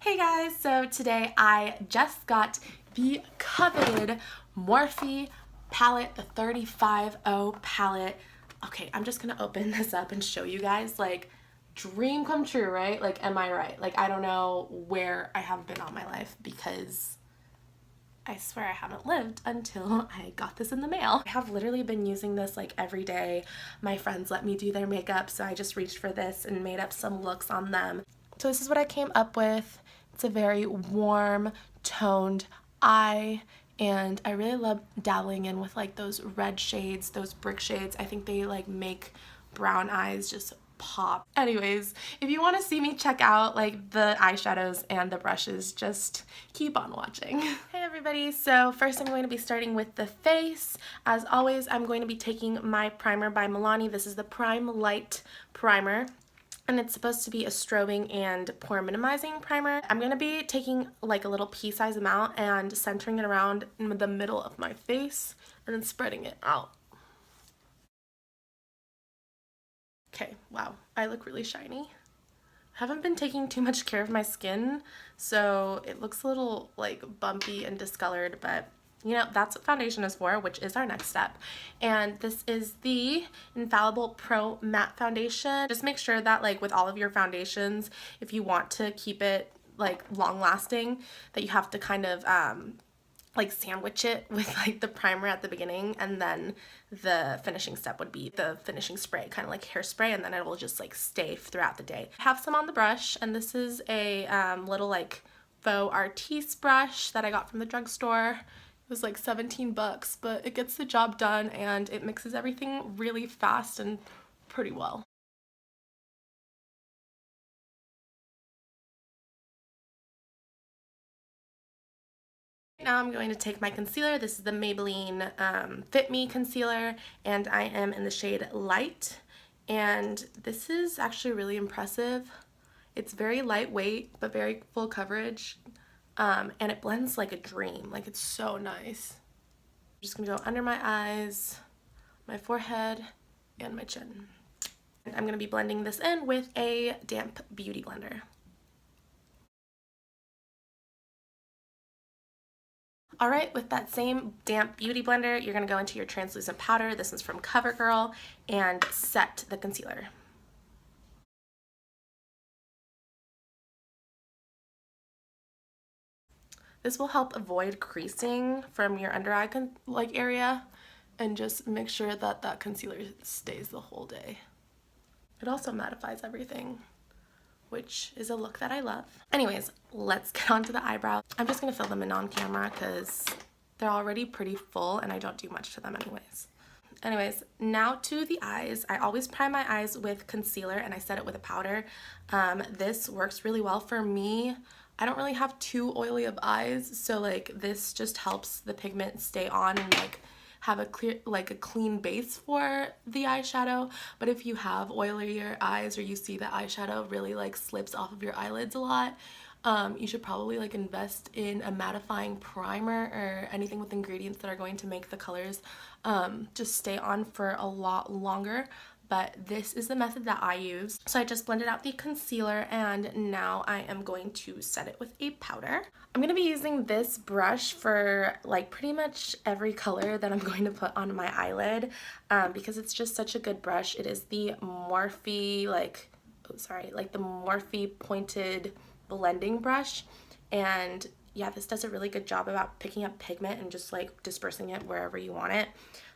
Hey guys, so today I just got the coveted Morphe palette, the 35O palette. Okay, I'm just gonna open this up and show you guys, like, dream come true, right? Like, am I right? Like, I don't know where I have been all my life because I swear I haven't lived until I got this in the mail. I have literally been using this like every day. My friends let me do their makeup, so I just reached for this and made up some looks on them. So this is what I came up with. It's a very warm, toned eye, and I really love dabbling in with like those red shades, those brick shades. I think they like make brown eyes just pop. Anyways, if you want to see me check out like the eyeshadows and the brushes, just keep on watching. Hey everybody, so first I'm going to be starting with the face. As always, I'm going to be taking my primer by Milani. This is the Prime Light Primer, and it's supposed to be a strobing and pore minimizing primer. I'm going to be taking like a little pea-sized amount and centering it around in the middle of my face and then spreading it out. Okay, wow, I look really shiny. I haven't been taking too much care of my skin, so it looks a little like bumpy and discolored, but you know, that's what foundation is for, which is our next step. And this is the Infallible Pro Matte Foundation. Just make sure that like with all of your foundations, if you want to keep it like long lasting, that you have to kind of like sandwich it with like the primer at the beginning, and then the finishing step would be the finishing spray, kind of like hairspray, and then it will just like stay throughout the day. I have some on the brush, and this is a little like faux artiste brush that I got from the drugstore. It was like 17 bucks, but it gets the job done and it mixes everything really fast and pretty well. Now I'm going to take my concealer. This is the Maybelline Fit Me concealer, and I am in the shade Light, and this is actually really impressive. It's very lightweight but very full coverage, and it blends like a dream. Like, it's so nice. I'm just gonna go under my eyes, my forehead, and my chin. And I'm gonna be blending this in with a damp beauty blender. Alright, with that same damp beauty blender, you're going to go into your translucent powder. This is from CoverGirl, and set the concealer. This will help avoid creasing from your under eye area, and just make sure that that concealer stays the whole day. It also mattifies everything, which is a look that I love. Anyways, let's get on to the eyebrows. I'm just going to fill them in on camera because they're already pretty full and I don't do much to them anyways. Anyways, now to the eyes. I always prime my eyes with concealer and I set it with a powder. This works really well for me. I don't really have too oily of eyes, so like this just helps the pigment stay on and like have a clean base for the eyeshadow. But if you have oilier eyes or you see that eyeshadow really like slips off of your eyelids a lot, you should probably like invest in a mattifying primer or anything with ingredients that are going to make the colors just stay on for a lot longer. But this is the method that I use. So I just blended out the concealer and now I am going to set it with a powder. I'm going to be using this brush for like pretty much every color that I'm going to put on my eyelid because it's just such a good brush. It is the Morphe the Morphe pointed blending brush, and yeah, this does a really good job about picking up pigment and just like dispersing it wherever you want it.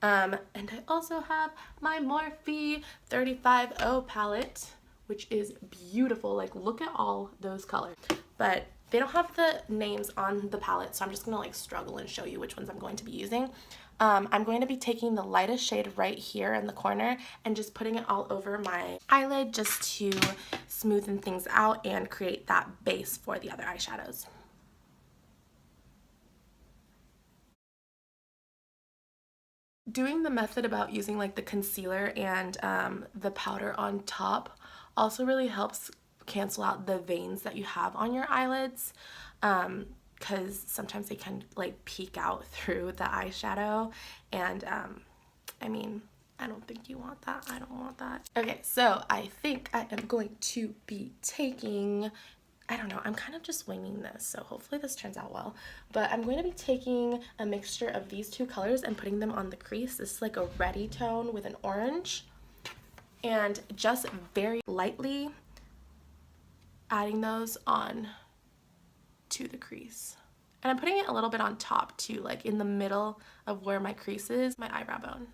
And I also have my Morphe 35O palette, which is beautiful. Like, look at all those colors. But they don't have the names on the palette, so I'm just gonna like struggle and show you which ones I'm going to be using. I'm going to be taking the lightest shade right here in the corner and just putting it all over my eyelid just to smoothen things out and create that base for the other eyeshadows. Doing the method about using like the concealer and the powder on top also really helps cancel out the veins that you have on your eyelids, because sometimes they can like peek out through the eyeshadow, and I mean, I don't think you want that. I don't want that. Okay, so I think I am going to be taking I don't know, I'm kind of just winging this, so hopefully this turns out well. But I'm going to be taking a mixture of these two colors and putting them on the crease. This is like a reddy tone with an orange. And just very lightly adding those on to the crease. And I'm putting it a little bit on top too, like in the middle of where my crease is, my eyebrow bone.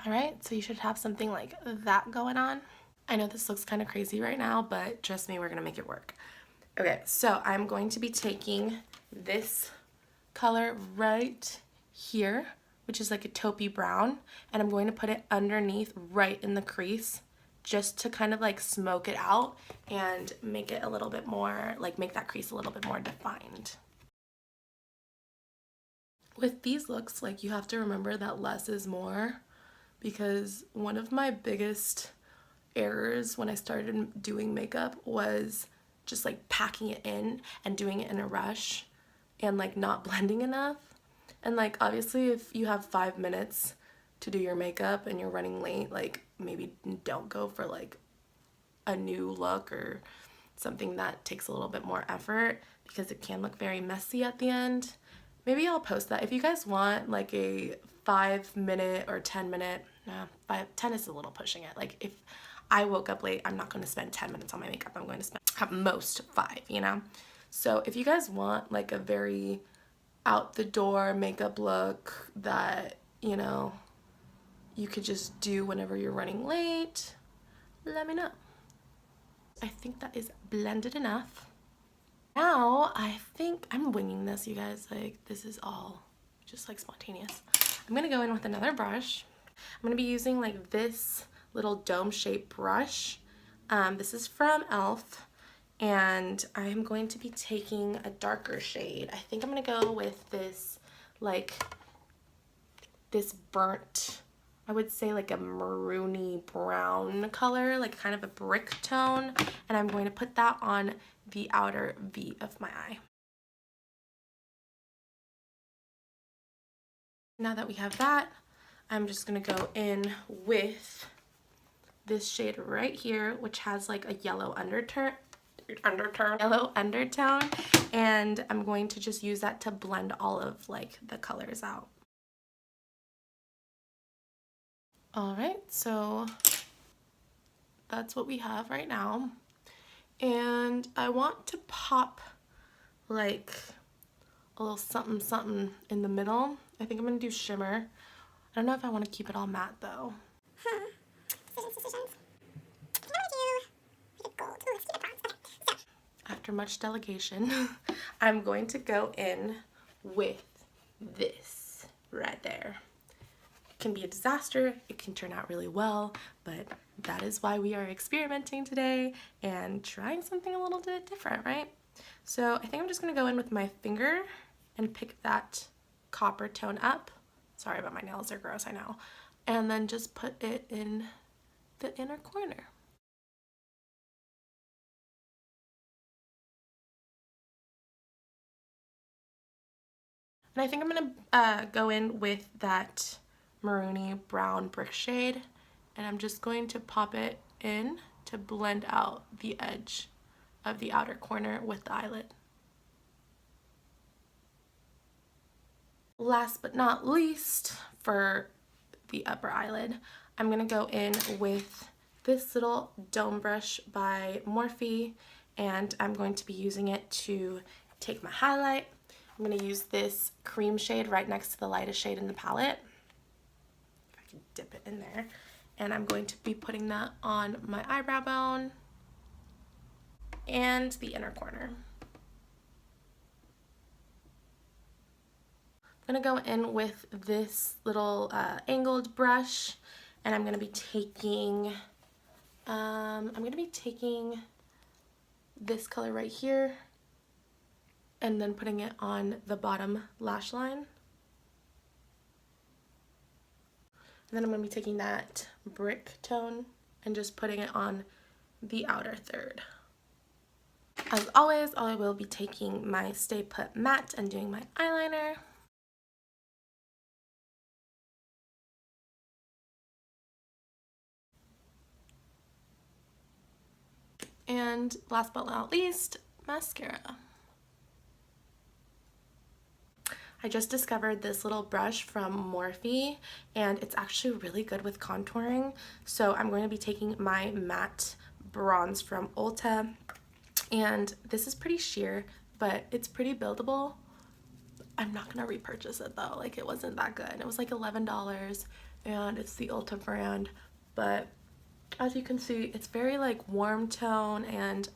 All right, so you should have something like that going on. I know this looks kind of crazy right now, but trust me, we're gonna make it work. Okay, so I'm going to be taking this color right here, which is like a taupey brown, and I'm going to put it underneath right in the crease just to kind of like smoke it out and make it a little bit more, like make that crease a little bit more defined. With these looks, like you have to remember that less is more, because one of my biggest errors when I started doing makeup was just like packing it in and doing it in a rush and like not blending enough. And like obviously if you have 5 minutes to do your makeup and you're running late, like maybe don't go for like a new look or something that takes a little bit more effort, because it can look very messy at the end. Maybe I'll post that if you guys want like a 5-minute or 10-minute. 10 is a little pushing it. Like if I woke up late, I'm not going to spend 10 minutes on my makeup. I'm going to spend at most 5, you know? So if you guys want like a very out the door makeup look that, you know, you could just do whenever you're running late, let me know. I think that is blended enough. Now I think I'm winging this, you guys. Like this is all just like spontaneous. I'm gonna go in with another brush. I'm gonna be using like this little dome shaped brush. This is from e.l.f. and I'm going to be taking a darker shade. I think I'm gonna go with this, like this burnt, I would say like a maroony brown color, like kind of a brick tone, and I'm going to put that on the outer V of my eye. Now that we have that, I'm just gonna go in with this shade right here, which has like a yellow undertone, and I'm going to just use that to blend all of like the colors out. All right, so that's what we have right now. And I want to pop like a little something something in the middle. I think I'm gonna do shimmer. I don't know if I want to keep it all matte though. After much delegation, I'm going to go in with this right there. It can be a disaster, it can turn out really well, but that is why we are experimenting today and trying something a little bit different, right? So I think I'm just gonna go in with my finger and pick that copper tone up. Sorry about my nails, they're gross, I know. And then just put it in the inner corner. And I think I'm gonna go in with that maroony brown brick shade, and I'm just going to pop it in to blend out the edge of the outer corner with the eyelid. Last but not least, for the upper eyelid, I'm gonna go in with this little dome brush by Morphe, and I'm going to be using it to take my highlight. I'm gonna use this cream shade right next to the lightest shade in the palette. If I can dip it in there. And I'm going to be putting that on my eyebrow bone and the inner corner. I'm gonna go in with this little angled brush, and I'm gonna be taking this color right here and then putting it on the bottom lash line. And then I'm going to be taking that brick tone and just putting it on the outer third. As always, I will be taking my Stay Put matte and doing my eyeliner. And And last but not least, mascara. I just discovered this little brush from Morphe, and it's actually really good with contouring. So I'm going to be taking my matte bronze from Ulta, and this is pretty sheer, but it's pretty buildable. I'm not gonna repurchase it though, like it wasn't that good. It was like $11 and it's the Ulta brand, but as you can see, it's very like warm tone, and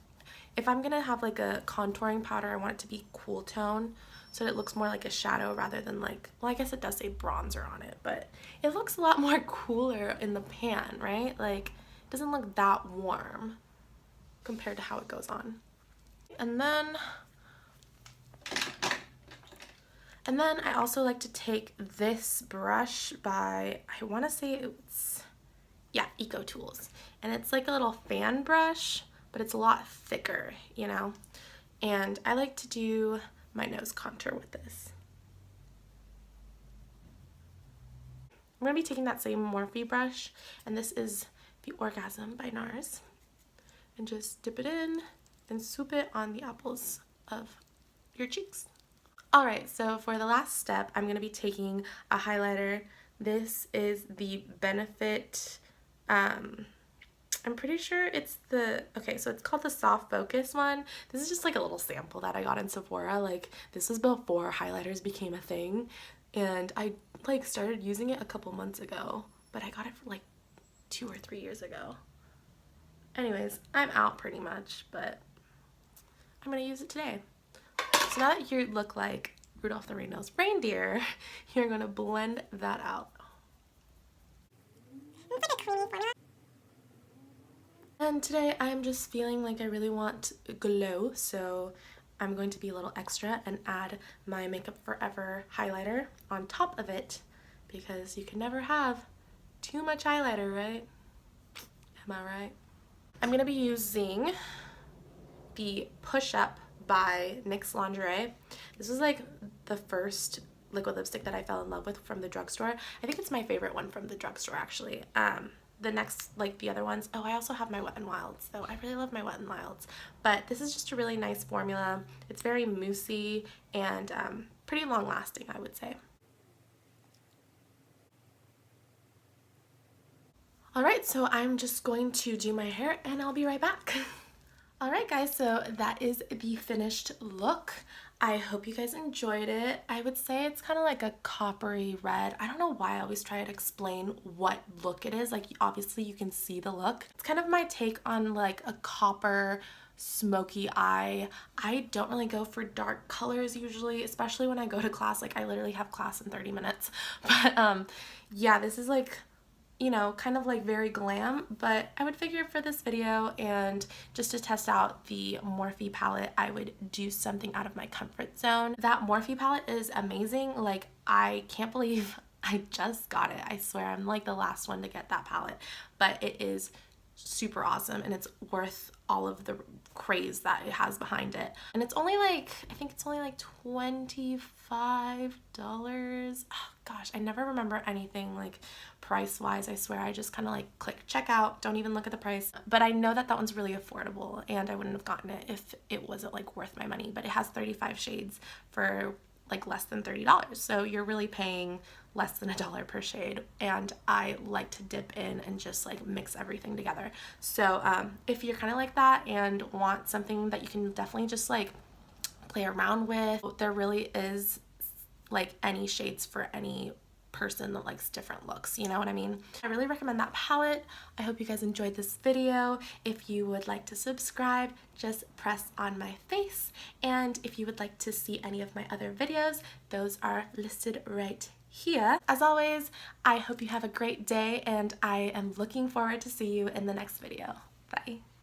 if I'm gonna have like a contouring powder, I want it to be cool tone so that it looks more like a shadow rather than like, well, I guess it does say bronzer on it, but it looks a lot more cooler in the pan, right? Like it doesn't look that warm compared to how it goes on. And then I also like to take this brush by, I want to say it's, yeah, Eco Tools, and it's like a little fan brush, but it's a lot thicker, you know, and I like to do my nose contour with this. I'm going to be taking that same Morphe brush, and this is the Orgasm by NARS, and just dip it in and swoop it on the apples of your cheeks. Alright, so for the last step, I'm going to be taking a highlighter. This is the Benefit, I'm pretty sure it's the, okay, so it's called the Soft Focus one. This is just like a little sample that I got in Sephora. Like, this was before highlighters became a thing, and I like started using it a couple months ago, but I got it for like 2 or 3 years ago. Anyways, I'm out pretty much, but I'm gonna use it today. So now that you look like Rudolph the Red-Nosed Reindeer, you're gonna blend that out. And today I'm just feeling like I really want glow, so I'm going to be a little extra and add my Makeup Forever highlighter on top of it, because you can never have too much highlighter, right? Am I right? I'm gonna be using the Push Up by NYX Lingerie. This was like the first liquid lipstick that I fell in love with from the drugstore. I think it's my favorite one from the drugstore, actually. The next, like the other ones, oh, I also have my Wet n Wilds, so I really love my Wet n Wilds, but this is just a really nice formula. It's very moussey and pretty long lasting, I would say. Alright, so I'm just going to do my hair and I'll be right back. Alright guys, so that is the finished look. I hope you guys enjoyed it. I would say it's kind of like a coppery red. I don't know why I always try to explain what look it is. Like, obviously you can see the look. It's kind of my take on like a copper smoky eye. I don't really go for dark colors usually, especially when I go to class. Like, I literally have class in 30 minutes. But yeah, this is like, you know, kind of like very glam, but I would figure for this video and just to test out the Morphe palette, I would do something out of my comfort zone. That Morphe palette is amazing. Like, I can't believe I just got it. I swear I'm like the last one to get that palette, but it is super awesome and it's worth all of the craze that it has behind it. And it's only like, I think it's only like $25. Oh, gosh, I never remember anything like price wise. I swear, I just kind of like click checkout, don't even look at the price. But I know that that one's really affordable and I wouldn't have gotten it if it wasn't like worth my money. But it has 35 shades for like less than $30, so you're really paying less than $1 per shade, and I like to dip in and just like mix everything together. So if you're kind of like that and want something that you can definitely just like play around with, there really is like any shades for any person that likes different looks, you know what I mean? I really recommend that palette. I hope you guys enjoyed this video. If you would like to subscribe, just press on my face, and if you would like to see any of my other videos, those are listed right here. As always, I hope you have a great day, and I am looking forward to see you in the next video. Bye.